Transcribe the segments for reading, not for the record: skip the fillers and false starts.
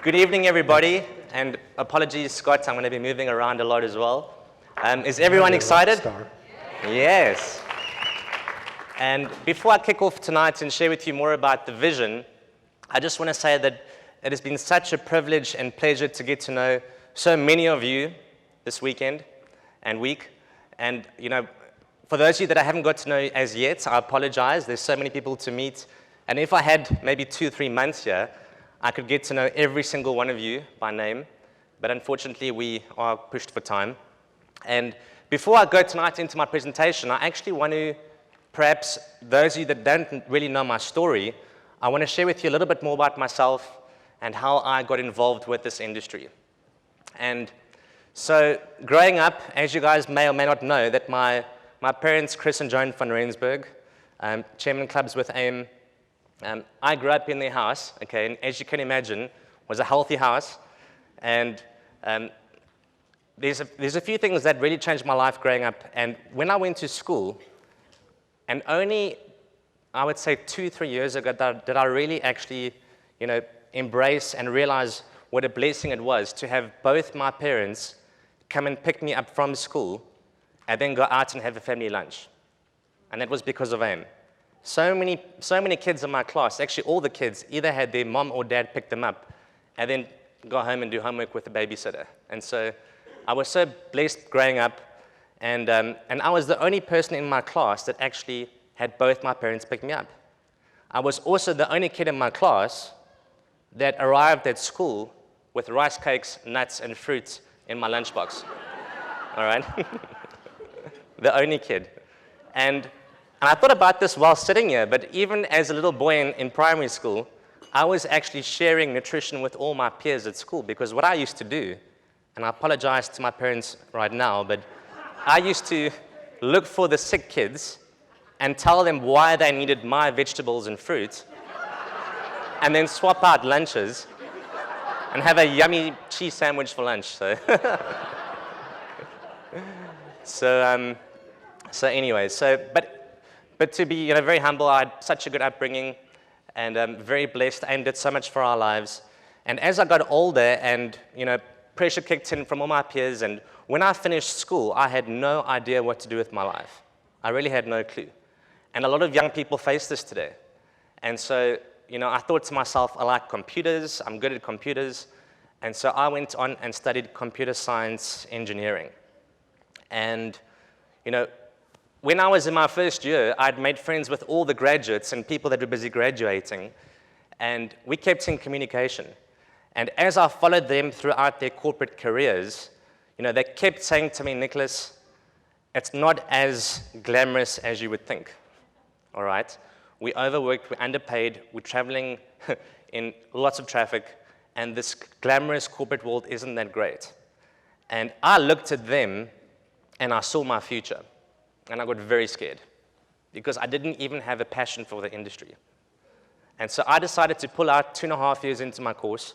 Good evening, everybody, and apologies, Scott, I'm going to be moving around a lot as well. Is everyone excited? Yes. And before I kick off tonight and share with you more about the vision, I just want to say that it has been such a privilege and pleasure to get to know so many of you this weekend and week. And, for those of you that I haven't got to know as yet, I apologize. There's so many people to meet. And if I had maybe 2-3 months here, I could get to know every single one of you by name. But unfortunately, we are pushed for time. And before I go tonight into my presentation, I actually want to, perhaps those of you that don't really know my story, I want to share with you a little bit more about myself and how I got involved with this industry. And so growing up, as you guys may or may not know, that my parents, Chris and Joan van Rensburg, chairman clubs with AIM, I grew up in their house, okay, and as you can imagine, was a healthy house. And there's a few things that really changed my life growing up. And when I went to school, and only, I would say 2-3 years ago, did I really actually, embrace and realize what a blessing it was to have both my parents come and pick me up from school and then go out and have a family lunch. And that was because of AIM. So many kids in my class, actually all the kids, either had their mom or dad pick them up and then go home and do homework with a babysitter. And so I was so blessed growing up, and I was the only person in my class that actually had both my parents pick me up. I was also the only kid in my class that arrived at school with rice cakes, nuts, and fruits in my lunchbox. All right? The only kid. And I thought about this while sitting here, but even as a little boy in primary school, I was actually sharing nutrition with all my peers at school, because what I used to do, and I apologize to my parents right now, but I used to look for the sick kids and tell them why they needed my vegetables and fruit, and then swap out lunches and have a yummy cheese sandwich for lunch. But to be very humble, I had such a good upbringing, and very blessed. AIM did so much for our lives. And as I got older and pressure kicked in from all my peers, and when I finished school, I had no idea what to do with my life. I really had no clue. And a lot of young people face this today. And so, I thought to myself, I like computers, I'm good at computers. And so I went on and studied computer science engineering. And, when I was in my first year, I'd made friends with all the graduates and people that were busy graduating, and we kept in communication. And as I followed them throughout their corporate careers, they kept saying to me, Nicholas, it's not as glamorous as you would think, all right? We overworked, we're underpaid, we're traveling in lots of traffic, and this glamorous corporate world isn't that great. And I looked at them, and I saw my future. And I got very scared because I didn't even have a passion for the industry. And so I decided to pull out 2.5 years into my course.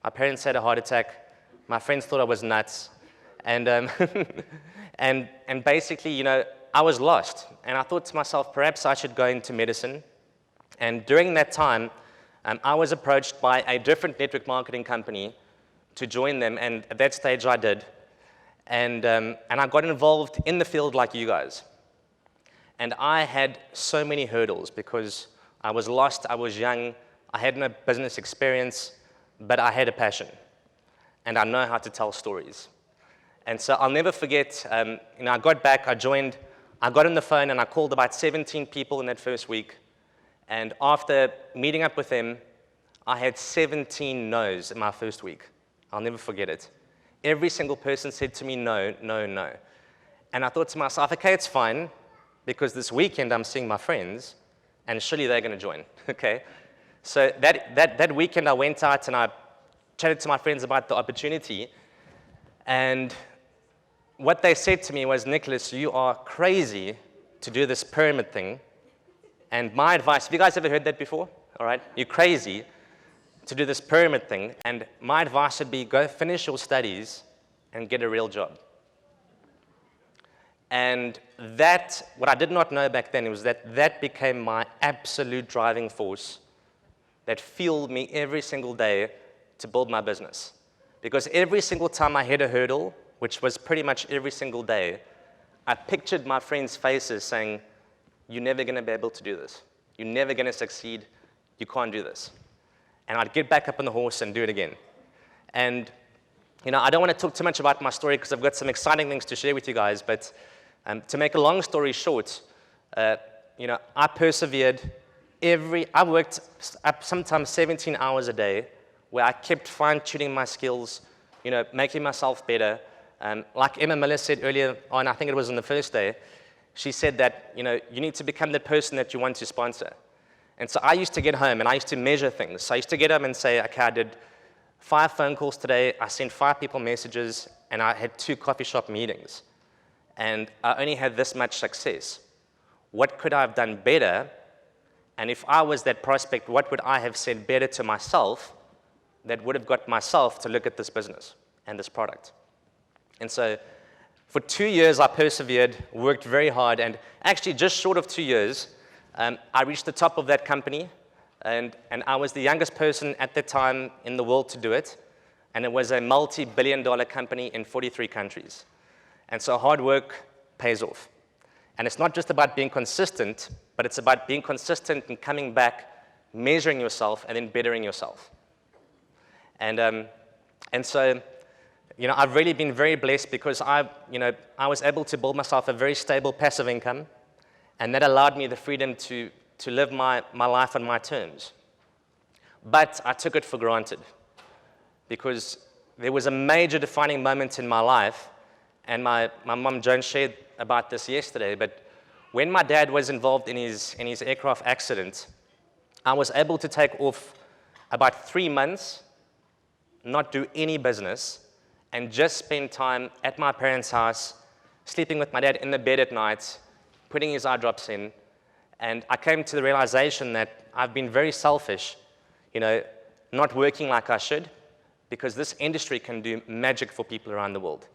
My parents had a heart attack. My friends thought I was nuts. And, and basically, I was lost. And I thought to myself, perhaps I should go into medicine. And during that time, I was approached by a different network marketing company to join them. And at that stage, I did. And I got involved in the field like you guys. And I had so many hurdles because I was lost, I was young, I had no business experience, but I had a passion. And I know how to tell stories. And so I'll never forget, I got back, I joined, I got on the phone and I called about 17 people in that first week. And after meeting up with them, I had 17 no's in my first week. I'll never forget it. Every single person said to me, no, no, no. And I thought to myself, okay, it's fine, because this weekend I'm seeing my friends, and surely they're going to join, okay? So that weekend I went out and I chatted to my friends about the opportunity, and what they said to me was, Nicholas, you are crazy to do this pyramid thing. And my advice, have you guys ever heard that before? All right, you're crazy to do this pyramid thing, and my advice would be go finish your studies and get a real job. And that, what I did not know back then, was that became my absolute driving force that fueled me every single day to build my business. Because every single time I hit a hurdle, which was pretty much every single day, I pictured my friends' faces saying, you're never going to be able to do this. You're never going to succeed. You can't do this. And I'd get back up on the horse and do it again. And I don't want to talk too much about my story because I've got some exciting things to share with you guys, but to make a long story short, I persevered. I worked up sometimes 17 hours a day where I kept fine-tuning my skills, making myself better. Like Emma Miller said earlier on, I think it was on the first day, she said that, you need to become the person that you want to sponsor. And so I used to get home and I used to measure things. So I used to get home and say, okay, I did 5 phone calls today, I sent 5 people messages, and I had 2 coffee shop meetings. And I only had this much success. What could I have done better? And if I was that prospect, what would I have said better to myself that would have got myself to look at this business and this product? And so for 2 years, I persevered, worked very hard, and actually just short of 2 years, I reached the top of that company, and I was the youngest person at the time in the world to do it, and it was a multi-billion-dollar company in 43 countries. And so hard work pays off. And it's not just about being consistent, but it's about being consistent and coming back, measuring yourself, and then bettering yourself. And so, I've really been very blessed because I was able to build myself a very stable passive income, and that allowed me the freedom to live my life on my terms. But I took it for granted because there was a major defining moment in my life, and my mom Joan shared about this yesterday, but when my dad was involved in his aircraft accident, I was able to take off about 3 months, not do any business, and just spend time at my parents' house, sleeping with my dad in the bed at night, putting his eye drops in, and I came to the realization that I've been very selfish, not working like I should, because this industry can do magic for people around the world.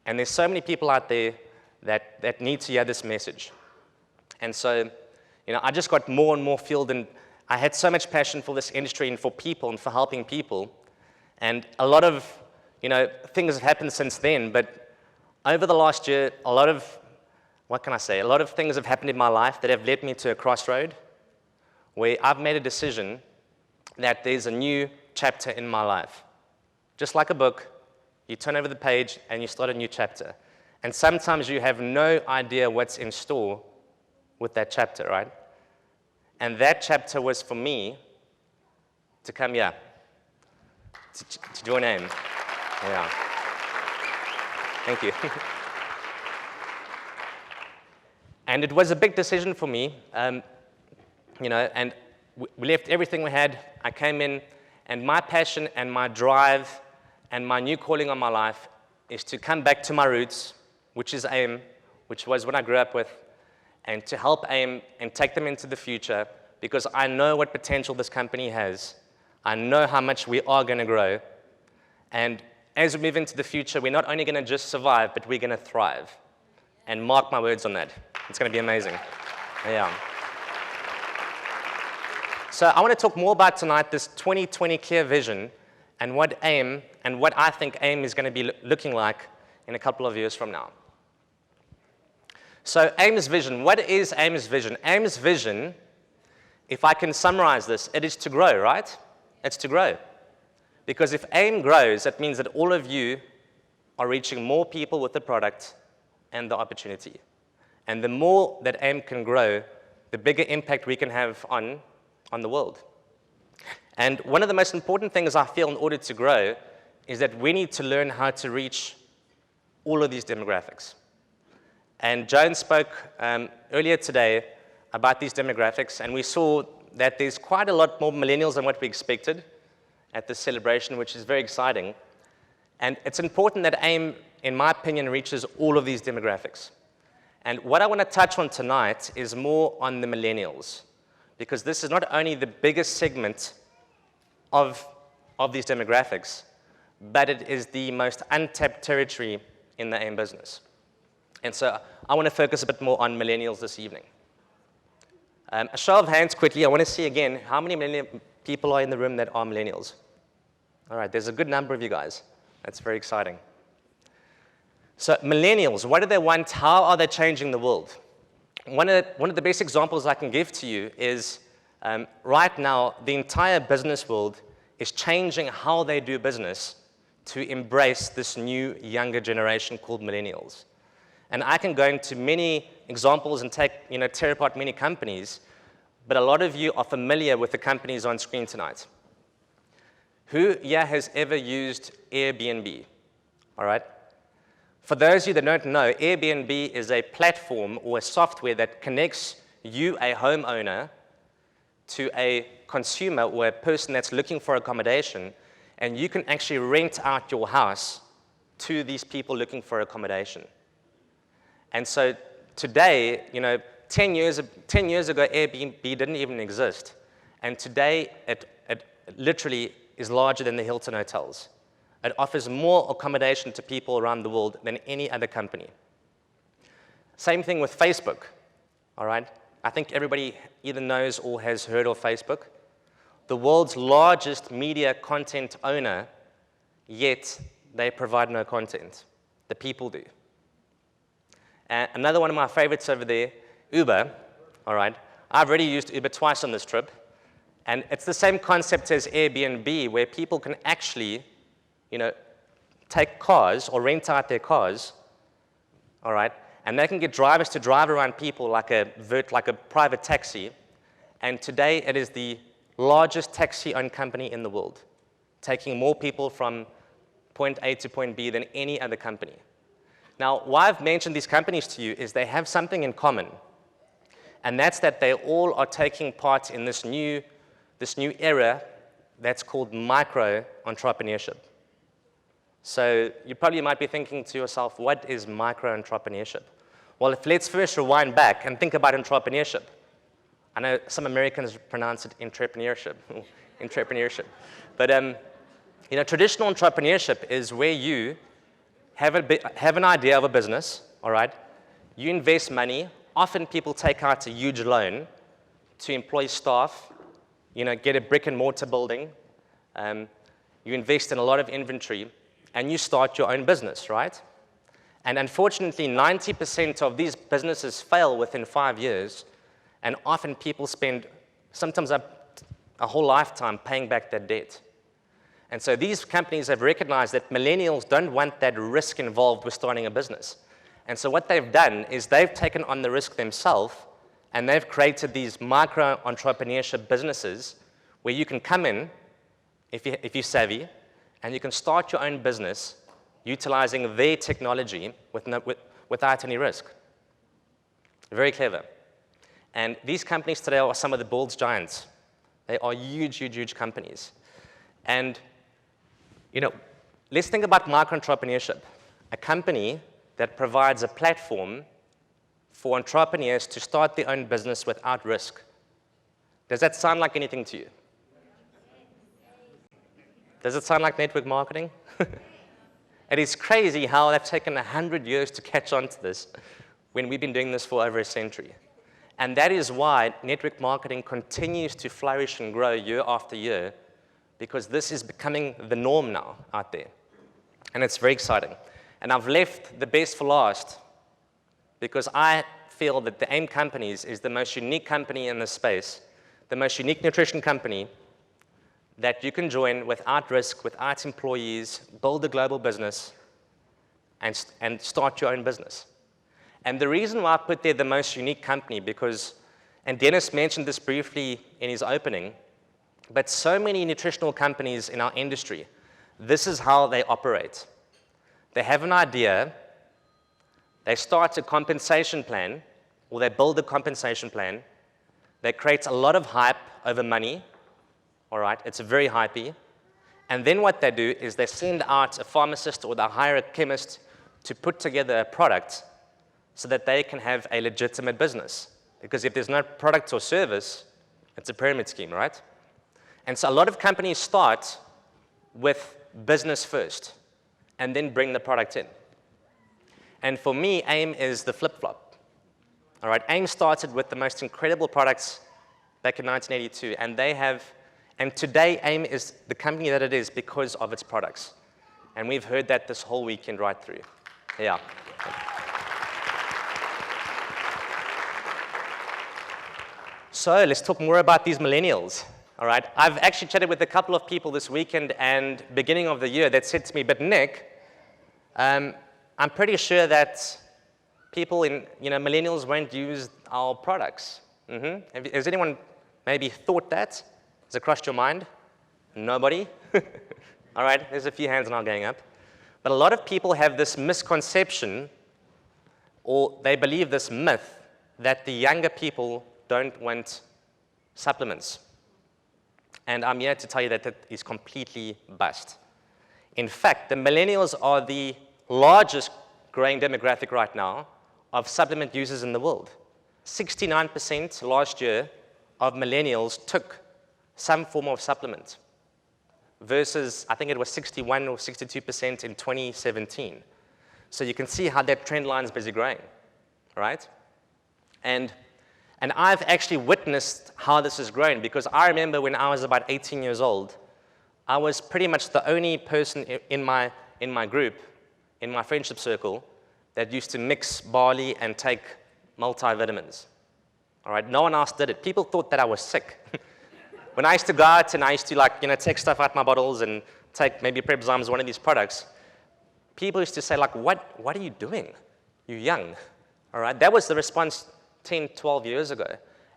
And there's so many people out there that need to hear this message. And so, I just got more and more fueled, and I had so much passion for this industry and for people and for helping people. And a lot of, things have happened since then, but over the last year, a lot of things have happened in my life that have led me to a crossroad where I've made a decision that there's a new chapter in my life. Just like a book, you turn over the page and you start a new chapter. And sometimes you have no idea what's in store with that chapter, right? And that chapter was for me to come here, to join AIM. Yeah. Thank you. And it was a big decision for me, and we left everything we had. I came in, and my passion and my drive and my new calling on my life is to come back to my roots, which is AIM, which was what I grew up with, and to help AIM and take them into the future, because I know what potential this company has. I know how much we are going to grow. And as we move into the future, we're not only going to just survive, but we're going to thrive. And mark my words on that. It's going to be amazing. Yeah. So I want to talk more about tonight this 2020 clear vision and what AIM and what I think AIM is going to be looking like in a couple of years from now. So AIM's vision. What is AIM's vision? AIM's vision, if I can summarize this, it is to grow, right? It's to grow. Because if AIM grows, that means that all of you are reaching more people with the product and the opportunity. And the more that AIM can grow, the bigger impact we can have on the world. And one of the most important things I feel in order to grow is that we need to learn how to reach all of these demographics. And Joan spoke earlier today about these demographics, and we saw that there's quite a lot more millennials than what we expected at this celebration, which is very exciting. And it's important that AIM, in my opinion, reaches all of these demographics. And what I want to touch on tonight is more on the millennials, because this is not only the biggest segment of these demographics, but it is the most untapped territory in the AIM business. And so I want to focus a bit more on millennials this evening. A show of hands quickly. I want to see again, how many millennial people are in the room that are millennials? All right, there's a good number of you guys. That's very exciting. So millennials, what do they want? How are they changing the world? One of the best examples I can give to you is right now, the entire business world is changing how they do business to embrace this new younger generation called millennials. And I can go into many examples and tear apart many companies, but a lot of you are familiar with the companies on screen tonight. Who here has ever used Airbnb? All right. For those of you that don't know, Airbnb is a platform or a software that connects you, a homeowner, to a consumer or a person that's looking for accommodation, and you can actually rent out your house to these people looking for accommodation. And so today, 10 years ago, Airbnb didn't even exist. And today, it literally is larger than the Hilton hotels. It offers more accommodation to people around the world than any other company. Same thing with Facebook, all right? I think everybody either knows or has heard of Facebook. The world's largest media content owner, yet they provide no content. The people do. And another one of my favorites over there, Uber, all right? I've already used Uber twice on this trip, and it's the same concept as Airbnb, where people can actually take cars or rent out their cars, all right? And they can get drivers to drive around people like a private taxi. And today, it is the largest taxi-owned company in the world, taking more people from point A to point B than any other company. Now, why I've mentioned these companies to you is they have something in common. And that's that they all are taking part in this new era that's called micro-entrepreneurship. So you probably might be thinking to yourself, what is micro-entrepreneurship? Well, let's first rewind back and think about entrepreneurship. I know some Americans pronounce it entrepreneurship, But traditional entrepreneurship is where you have an idea of a business, all right? You invest money. Often people take out a huge loan to employ staff, get a brick and mortar building. You invest in a lot of inventory, and you start your own business, right? And unfortunately, 90% of these businesses fail within 5 years, and often people spend sometimes a whole lifetime paying back that debt. And so these companies have recognized that millennials don't want that risk involved with starting a business. And so what they've done is they've taken on the risk themselves, and they've created these micro-entrepreneurship businesses where you can come in, if you're savvy, and you can start your own business utilizing their technology without any risk. Very clever. And these companies today are some of the world's giants. They are huge, huge, huge companies. And, let's think about micro-entrepreneurship, a company that provides a platform for entrepreneurs to start their own business without risk. Does that sound like anything to you? Does it sound like network marketing? It is crazy how they've taken 100 years to catch on to this when we've been doing this for over a century. And that is why network marketing continues to flourish and grow year after year, because this is becoming the norm now out there. And it's very exciting. And I've left the best for last because I feel that the AIM Companies is the most unique company in this space, the most unique nutrition company that you can join without risk, without employees, build a global business, and start your own business. And the reason why I put there the most unique company and Dennis mentioned this briefly in his opening, but so many nutritional companies in our industry, this is how they operate. They have an idea, they start a compensation plan, or they build a compensation plan, they create a lot of hype over money, all right, it's very hypey. And then what they do is they send out a pharmacist or they hire a chemist to put together a product so that they can have a legitimate business. Because if there's no product or service, it's a pyramid scheme, right? And so a lot of companies start with business first and then bring the product in. And for me, AIM is the flip-flop. All right, AIM started with the most incredible products back in 1982, and they have And today, AIM is the company that it is because of its products. And we've heard that this whole weekend right through. Yeah. So let's talk more about these millennials. All right. I've actually chatted with a couple of people this weekend and beginning of the year that said to me, but Nick, I'm pretty sure that people in, millennials won't use our products. Has anyone maybe thought that? Has it crossed your mind? Nobody? All right, there's a few hands now going up. But a lot of people have this misconception, or they believe this myth, that the younger people don't want supplements. And I'm here to tell you that that is completely bust. In fact, the millennials are the largest growing demographic right now of supplement users in the world. 69% last year of millennials took some form of supplement versus, I think it was 61 or 62% in 2017. So you can see how that trend line is busy growing, right? And I've actually witnessed how this has grown because I remember when I was about 18 years old, I was pretty much the only person in my group, in my friendship circle, that used to mix barley and take multivitamins. All right, no one else did it. People thought that I was sick. When I used to go out and I used to take stuff out my bottles and take maybe Prepzymes, one of these products, people used to say what are you doing? You're young. All right, that was the response 10, 12 years ago.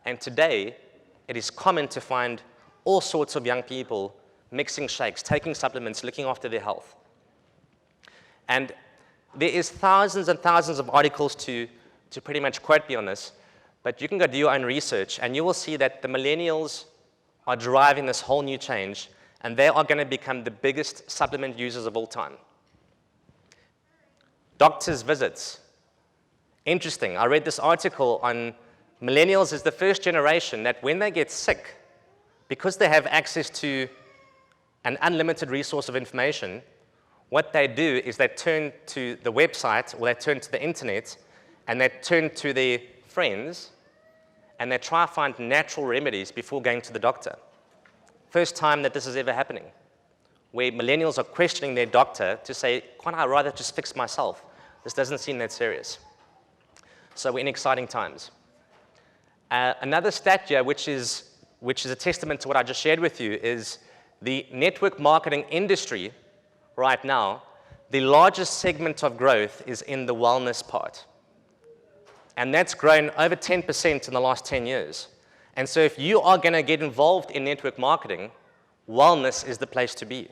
And today, it is common to find all sorts of young people mixing shakes, taking supplements, looking after their health. And there is thousands and thousands of articles to pretty much quote me on this, but you can go do your own research and you will see that the millennials are driving this whole new change and they are going to become the biggest supplement users of all time. Doctors' visits. Interesting. I read this article on millennials is the first generation that when they get sick, because they have access to an unlimited resource of information, what they do is they turn to the website or they turn to the internet and they turn to their friends and they try to find natural remedies before going to the doctor. First time that this is ever happening, where millennials are questioning their doctor to say, can't I rather just fix myself? This doesn't seem that serious. So we're in exciting times. Another stat here, which is a testament to what I just shared with you, is the network marketing industry right now, the largest segment of growth is in the wellness part. And that's grown over 10% in the last 10 years. And so if you are going to get involved in network marketing, wellness is the place to be.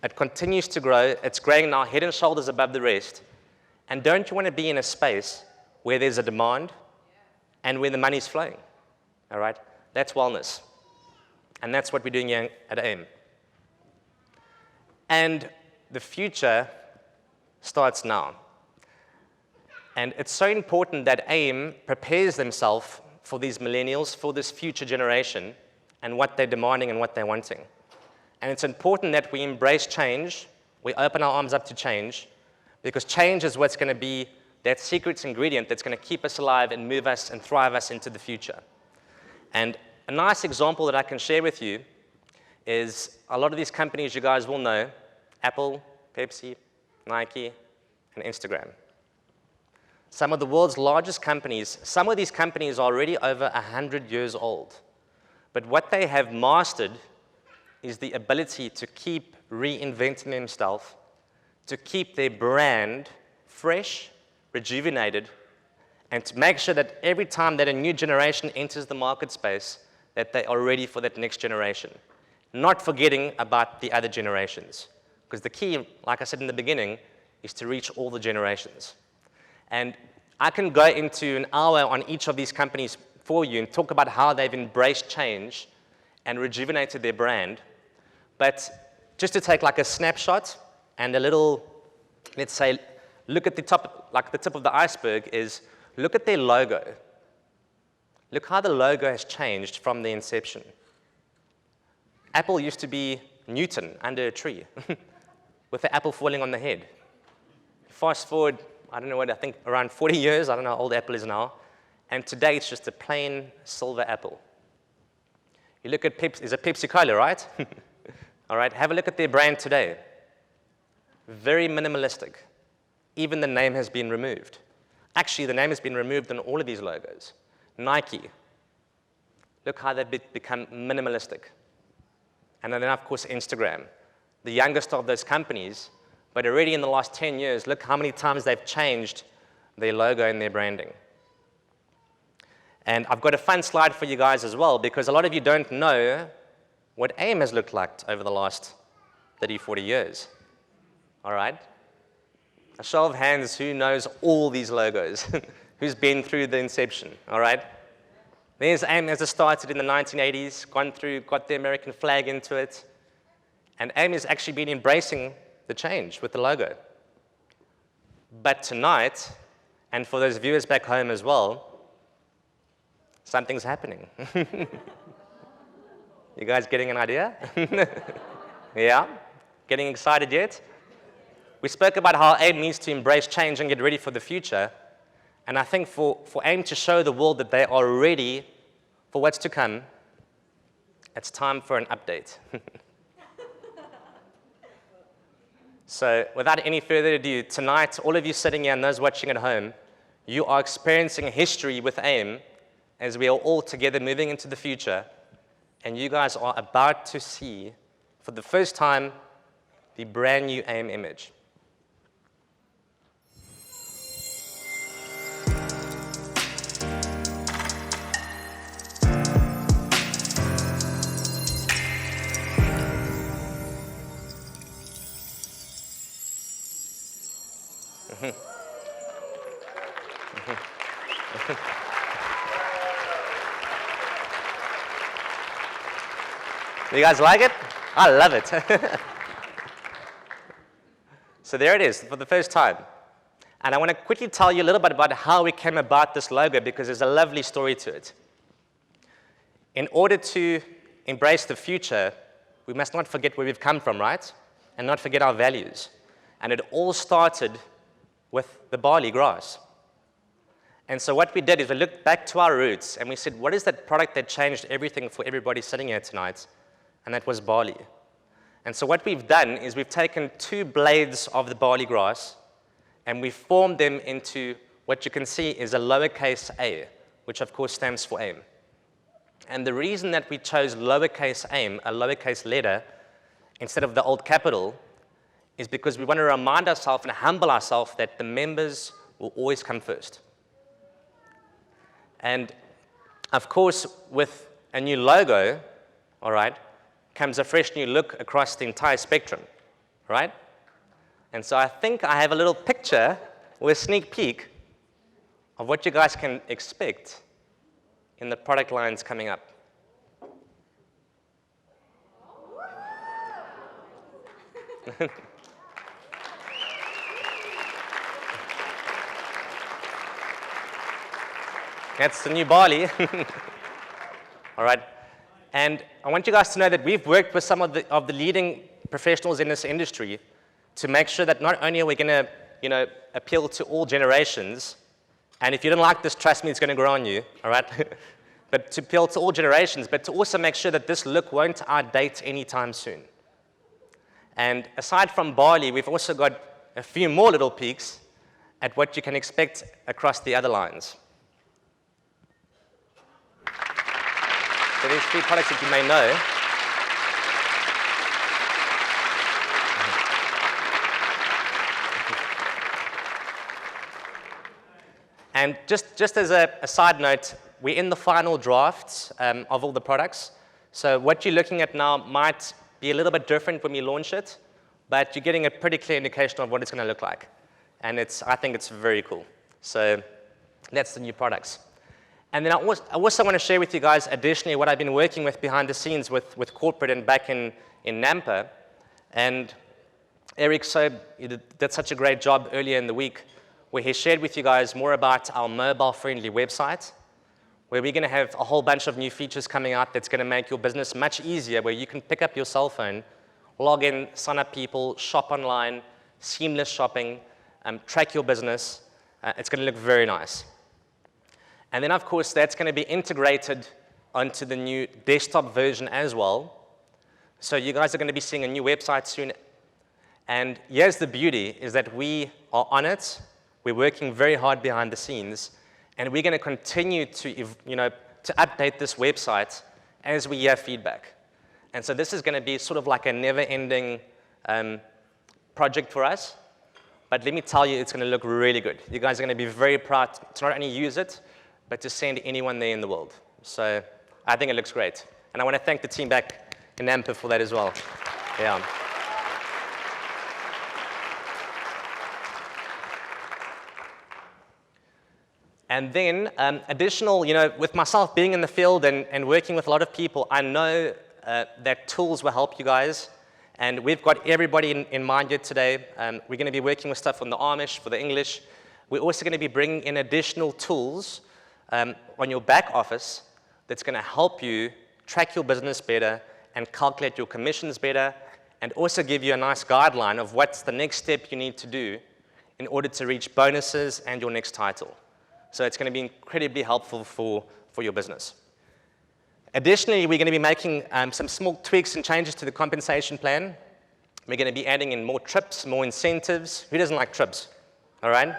It continues to grow. It's growing now head and shoulders above the rest. And don't you want to be in a space where there's a demand and where the money's flowing? All right? That's wellness. And that's what we're doing here at AIM. And the future starts now. And it's so important that AIM prepares themselves for these millennials, for this future generation, and what they're demanding and what they're wanting. And it's important that we embrace change, we open our arms up to change, because change is what's going to be that secret ingredient that's going to keep us alive and move us and thrive us into the future. And a nice example that I can share with you is a lot of these companies you guys will know, Apple, Pepsi, Nike, and Instagram. Some of the world's largest companies, some of these companies are already over 100 years old. But what they have mastered is the ability to keep reinventing themselves, to keep their brand fresh, rejuvenated, and to make sure that every time that a new generation enters the market space, that they are ready for that next generation, not forgetting about the other generations. Because the key, like I said in the beginning, is to reach all the generations. And I can go into an hour on each of these companies for you and talk about how they've embraced change and rejuvenated their brand. But just to take like a snapshot and a little, let's say, look at the top, like the tip of the iceberg is, look at their logo. Look how the logo has changed from the inception. Apple used to be Newton under a tree with the apple falling on the head. Fast forward, I don't know what, I think around 40 years, I don't know how old Apple is now, and today it's just a plain silver apple. You look at Pepsi, is it Pepsi Cola, right? All right, have a look at their brand today. Very minimalistic. Even the name has been removed. Actually, the name has been removed on all of these logos. Nike. Look how they've become minimalistic. And then, of course, Instagram. The youngest of those companies, but already in the last 10 years, look how many times they've changed their logo and their branding. And I've got a fun slide for you guys as well, because a lot of you don't know what AIM has looked like over the last 30, 40 years. All right? A show of hands, who knows all these logos? Who's been through the inception? All right? There's AIM as it started in the 1980s, gone through, got the American flag into it. And AIM has actually been embracing the change with the logo. But tonight, and for those viewers back home as well, something's happening. You guys getting an idea? Yeah? Getting excited yet? We spoke about how AIM needs to embrace change and get ready for the future. And I think for AIM to show the world that they are ready for what's to come, it's time for an update. So without any further ado, tonight, all of you sitting here and those watching at home, you are experiencing history with AIM as we are all together moving into the future. And you guys are about to see, for the first time, the brand new AIM image. You guys like it? I love it. So there it is, for the first time. And I want to quickly tell you a little bit about how we came about this logo, because there's a lovely story to it. In order to embrace the future, we must not forget where we've come from, right? And not forget our values. And it all started with the barley grass. And so what we did is we looked back to our roots and we said, what is that product that changed everything for everybody sitting here tonight? And that was barley. And so what we've done is we've taken 2 blades of the barley grass and we've formed them into what you can see is a lowercase a, which of course stands for AIM. And the reason that we chose lowercase AIM, a lowercase letter, instead of the old capital, is because we want to remind ourselves and humble ourselves that the members will always come first. And of course, with a new logo, all right, comes a fresh new look across the entire spectrum, right? And so I think I have a little picture or a sneak peek of what you guys can expect in the product lines coming up. That's the new barley. All right. And I want you guys to know that we've worked with some of the leading professionals in this industry to make sure that not only are we going to, appeal to all generations, and if you don't like this, trust me, it's going to grow on you, all right? But to appeal to all generations, but to also make sure that this look won't outdate anytime soon. And aside from barley, we've also got a few more little peeks at what you can expect across the other lines. So there's 3 products that you may know. And just as a side note, we're in the final drafts of all the products. So what you're looking at now might be a little bit different when we launch it, but you're getting a pretty clear indication of what it's going to look like. And I think it's very cool. So that's the new products. And then I also want to share with you guys additionally what I've been working with behind the scenes with corporate and back in Nampa. And Eric did such a great job earlier in the week where he shared with you guys more about our mobile-friendly website, where we're going to have a whole bunch of new features coming out that's going to make your business much easier, where you can pick up your cell phone, log in, sign up people, shop online, seamless shopping, track your business. It's going to look very nice. And then, of course, that's going to be integrated onto the new desktop version as well. So you guys are going to be seeing a new website soon. And here's the beauty, is that we are on it. We're working very hard behind the scenes. And we're going to continue to, to update this website as we hear feedback. And so this is going to be sort of like a never-ending project for us. But let me tell you, it's going to look really good. You guys are going to be very proud to not only use it, but to send anyone there in the world. So I think it looks great. And I want to thank the team back in Nampa for that as well. Yeah. And then additional, with myself being in the field and working with a lot of people, I know that tools will help you guys. And we've got everybody in mind here today. We're going to be working with stuff on the Amish, for the English. We're also going to be bringing in additional tools on your back office that's going to help you track your business better and calculate your commissions better, and also give you a nice guideline of what's the next step you need to do in order to reach bonuses and your next title. So it's going to be incredibly helpful for your business. Additionally, we're going to be making some small tweaks and changes to the compensation plan. We're going to be adding in more trips, more incentives. Who doesn't like trips? All right?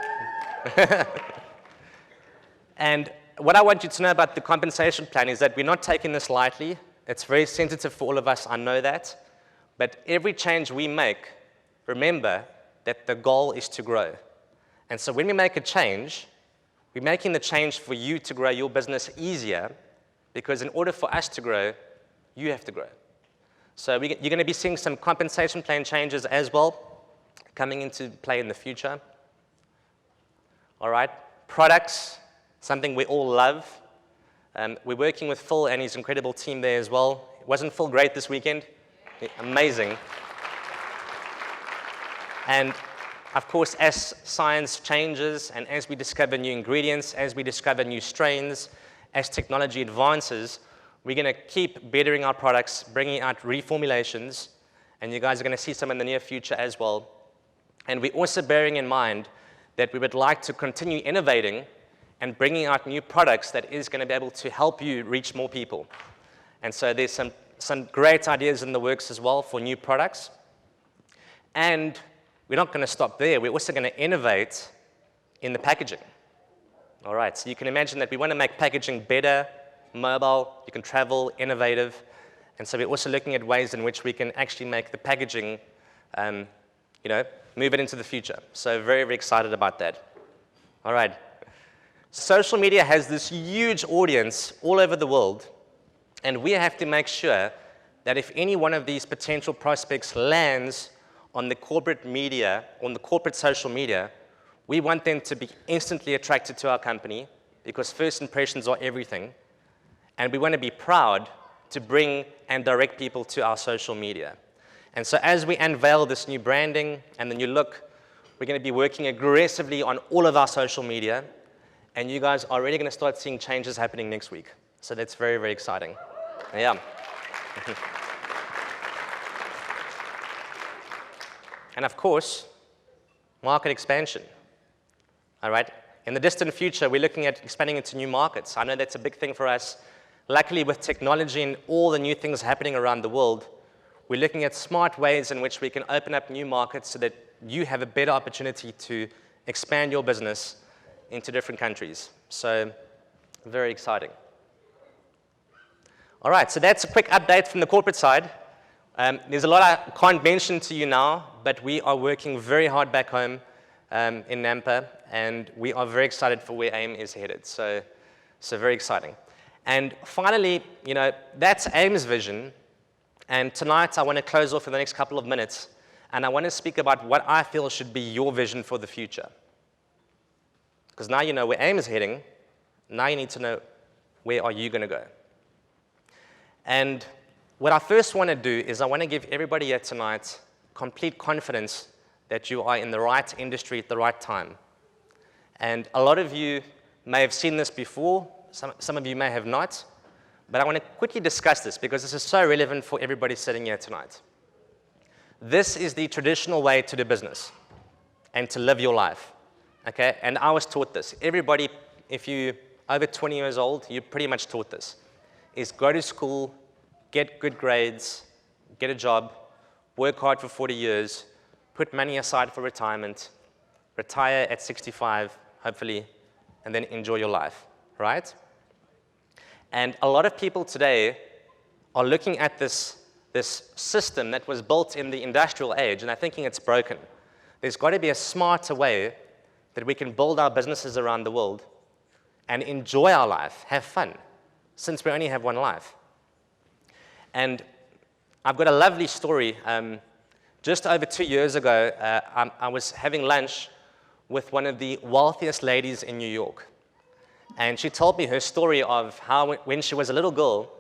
And what I want you to know about the compensation plan is that we're not taking this lightly. It's very sensitive for all of us, I know that. But every change we make, remember that the goal is to grow. And so when we make a change, we're making the change for you to grow your business easier, because in order for us to grow, you have to grow. So you're going to be seeing some compensation plan changes as well coming into play in the future. All right, products, something we all love. We're working with Phil and his incredible team there as well. Wasn't Phil great this weekend? Amazing. And of course, as science changes and as we discover new ingredients, as we discover new strains, as technology advances, we're going to keep bettering our products, bringing out reformulations, and you guys are going to see some in the near future as well. And we're also bearing in mind that we would like to continue innovating and bringing out new products that is going to be able to help you reach more people. And so there's some great ideas in the works as well for new products. And we're not going to stop there. We're also going to innovate in the packaging. All right, so you can imagine that we want to make packaging better, mobile, you can travel, innovative. And so we're also looking at ways in which we can actually make the packaging, move it into the future. So very, very excited about that. All right. Social media has this huge audience all over the world, and we have to make sure that if any one of these potential prospects lands on the corporate media, on the corporate social media, we want them to be instantly attracted to our company, because first impressions are everything. And we want to be proud to bring and direct people to our social media. And so as we unveil this new branding and the new look, we're going to be working aggressively on all of our social media. And you guys are already going to start seeing changes happening next week. So that's very, very exciting. Yeah. And of course, market expansion. All right? In the distant future, we're looking at expanding into new markets. I know that's a big thing for us. Luckily, with technology and all the new things happening around the world, we're looking at smart ways in which we can open up new markets so that you have a better opportunity to expand your business into different countries. So, very exciting. All right, so that's a quick update from the corporate side. There's a lot I can't mention to you now, but we are working very hard back home in Nampa, and we are very excited for where AIM is headed. So very exciting. And finally, that's AIM's vision. And tonight, I want to close off in the next couple of minutes, and I want to speak about what I feel should be your vision for the future. Because now you know where AIM is heading, now you need to know where are you going to go. And what I first want to do is I want to give everybody here tonight complete confidence that you are in the right industry at the right time. And a lot of you may have seen this before, some of you may have not, but I want to quickly discuss this because this is so relevant for everybody sitting here tonight. This is the traditional way to do business and to live your life, okay? And I was taught this. Everybody, if you're over 20 years old, you're pretty much taught this. is go to school, get good grades, get a job, work hard for 40 years, put money aside for retirement, retire at 65, hopefully, and then enjoy your life, right? And a lot of people today are looking at this system that was built in the industrial age, and they're thinking it's broken. There's got to be a smarter way that we can build our businesses around the world and enjoy our life, have fun, since we only have one life. And I've got a lovely story. Just over 2 years ago, I was having lunch with one of the wealthiest ladies in New York. And she told me her story of how when she was a little girl,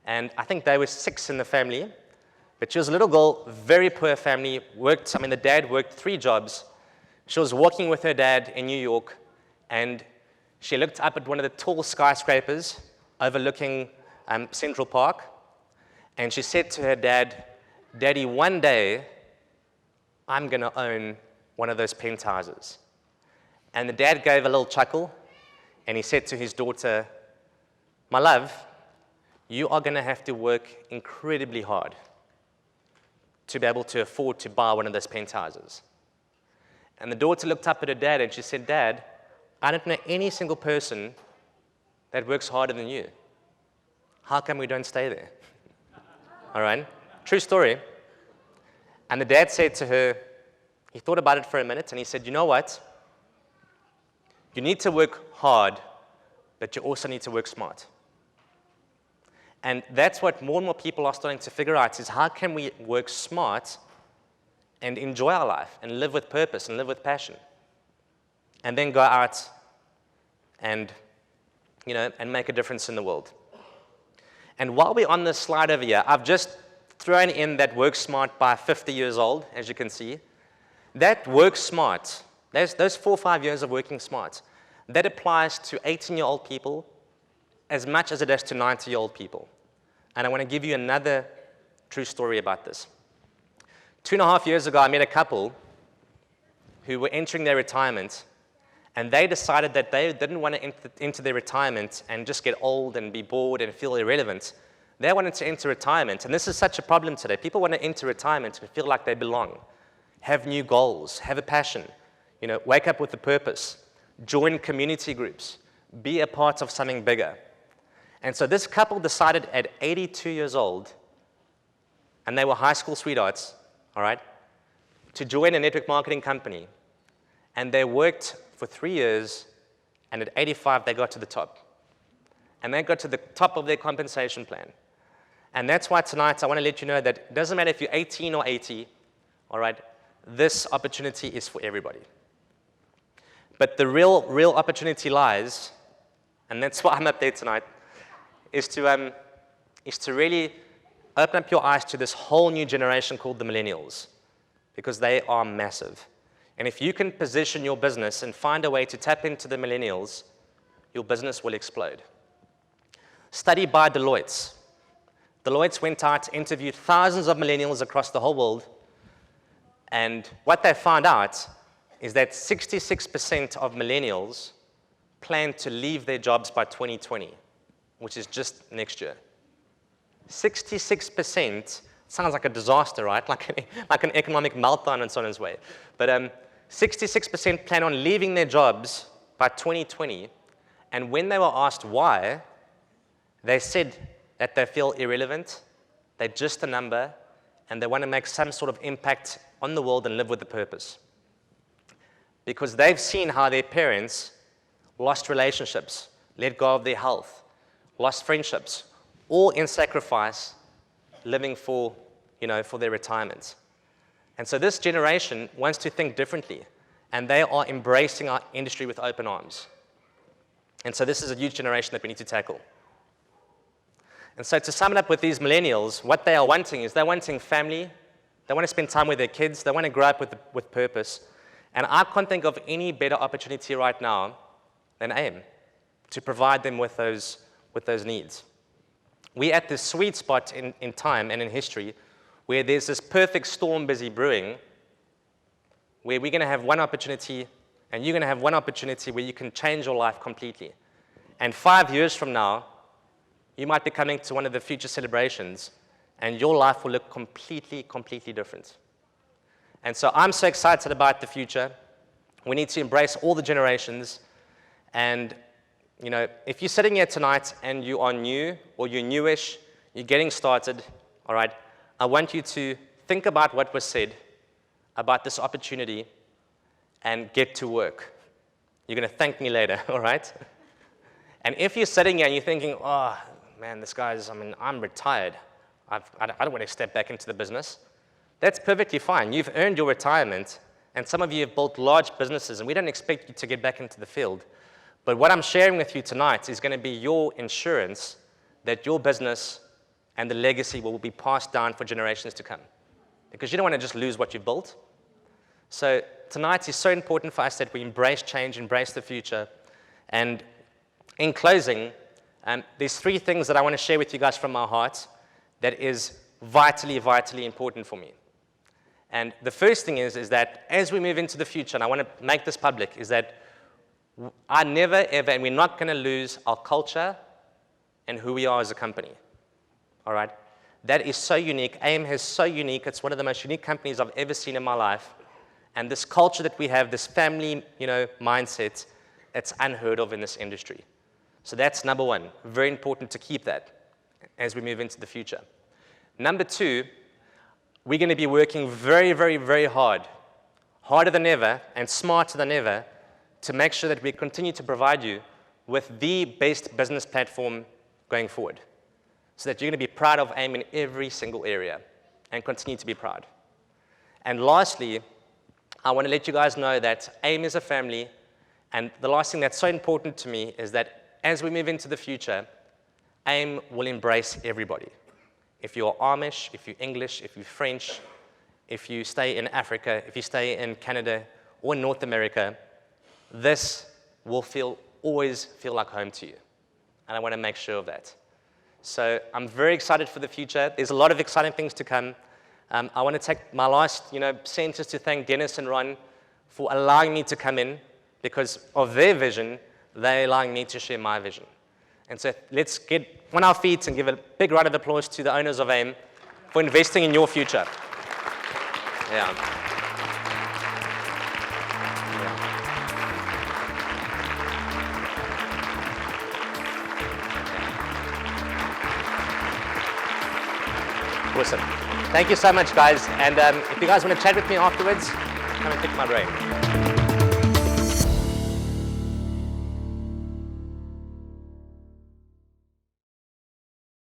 and I think they were 6 in the family, but she was a little girl, very poor family, the dad worked 3 jobs. She was walking with her dad in New York, and she looked up at one of the tall skyscrapers overlooking Central Park, and she said to her dad, "Daddy, one day, I'm going to own one of those penthouses." And the dad gave a little chuckle, and he said to his daughter, "My love, you are going to have to work incredibly hard to be able to afford to buy one of those penthouses." And the daughter looked up at her dad, and she said, "Dad, I don't know any single person that works harder than you. How come we don't stay there?" All right? True story. And the dad said to her, he thought about it for a minute, and he said, "You know what? You need to work hard, but you also need to work smart." And that's what more and more people are starting to figure out, is how can we work smart and enjoy our life and live with purpose and live with passion, and then go out and, and make a difference in the world. And while we're on this slide over here, I've just thrown in that work smart by 50 years old, as you can see. That work smart, those 4 or 5 years of working smart, that applies to 18-year-old people as much as it does to 90-year-old people. And I want to give you another true story about this. 2.5 years ago, I met a couple who were entering their retirement, and they decided that they didn't want to enter their retirement and just get old and be bored and feel irrelevant. They wanted to enter retirement, and this is such a problem today. People want to enter retirement and feel like they belong, have new goals, have a passion, wake up with a purpose, join community groups, be a part of something bigger. And so this couple decided at 82 years old, and they were high school sweethearts, all right, to join a network marketing company. And they worked for 3 years, and at 85, they got to the top. And they got to the top of their compensation plan. And that's why tonight I want to let you know that it doesn't matter if you're 18 or 80, all right, this opportunity is for everybody. But the real opportunity lies, and that's why I'm up there tonight, is to really open up your eyes to this whole new generation called the Millennials, because they are massive. And if you can position your business and find a way to tap into the Millennials, your business will explode. Study by Deloitte. Deloitte went out, interviewed thousands of Millennials across the whole world, and what they found out is that 66% of Millennials plan to leave their jobs by 2020, which is just next year. 66% sounds like a disaster, right? Like an economic meltdown and so on its way. But 66% plan on leaving their jobs by 2020. And when they were asked why, they said that they feel irrelevant, they're just a number, and they want to make some sort of impact on the world and live with a purpose. Because they've seen how their parents lost relationships, let go of their health, lost friendships, all in sacrifice, living for their retirement. And so this generation wants to think differently, and they are embracing our industry with open arms. And so this is a huge generation that we need to tackle. And so to sum it up with these Millennials, what they are wanting is they're wanting family, they want to spend time with their kids, they want to grow up with purpose. And I can't think of any better opportunity right now than AIM to provide them with those needs. We're at this sweet spot in time and in history where there's this perfect storm busy brewing, where we're going to have one opportunity, and you're going to have one opportunity where you can change your life completely. And 5 years from now, you might be coming to one of the future celebrations, and your life will look completely, completely different. And so I'm so excited about the future. We need to embrace all the generations. And if you're sitting here tonight and you are new or you're newish, you're getting started, all right, I want you to think about what was said about this opportunity and get to work. You're going to thank me later, all right? And if you're sitting here and you're thinking, oh, man, I'm retired. I don't want to step back into the business. That's perfectly fine. You've earned your retirement, and some of you have built large businesses, and we don't expect you to get back into the field. But what I'm sharing with you tonight is going to be your insurance that your business and the legacy will be passed down for generations to come. Because you don't want to just lose what you've built. So tonight is so important for us that we embrace change, embrace the future. And in closing, there's 3 things that I want to share with you guys from my heart that is vitally, vitally important for me. And the first thing is that as we move into the future, and I want to make this public, is that I never, ever, and we're not going to lose our culture and who we are as a company. All right? That is so unique. AIM is so unique. It's one of the most unique companies I've ever seen in my life. And this culture that we have, this family, mindset, it's unheard of in this industry. So that's number 1. Very important to keep that as we move into the future. Number 2, we're going to be working very, very, very hard, harder than ever and smarter than ever, to make sure that we continue to provide you with the best business platform going forward, so that you're going to be proud of AIM in every single area and continue to be proud. And lastly, I want to let you guys know that AIM is a family, and the last thing that's so important to me is that as we move into the future, AIM will embrace everybody. If you're Amish, if you're English, if you're French, if you stay in Africa, if you stay in Canada or North America, this will always feel like home to you. And I want to make sure of that. So I'm very excited for the future. There's a lot of exciting things to come. I want to take my last sentence to thank Dennis and Ron for allowing me to come in. Because of their vision, they're allowing me to share my vision. And so let's get on our feet and give a big round of applause to the owners of AIM for investing in your future. Yeah. Awesome. Thank you so much, guys. And if you guys want to chat with me afterwards, come and pick my brain.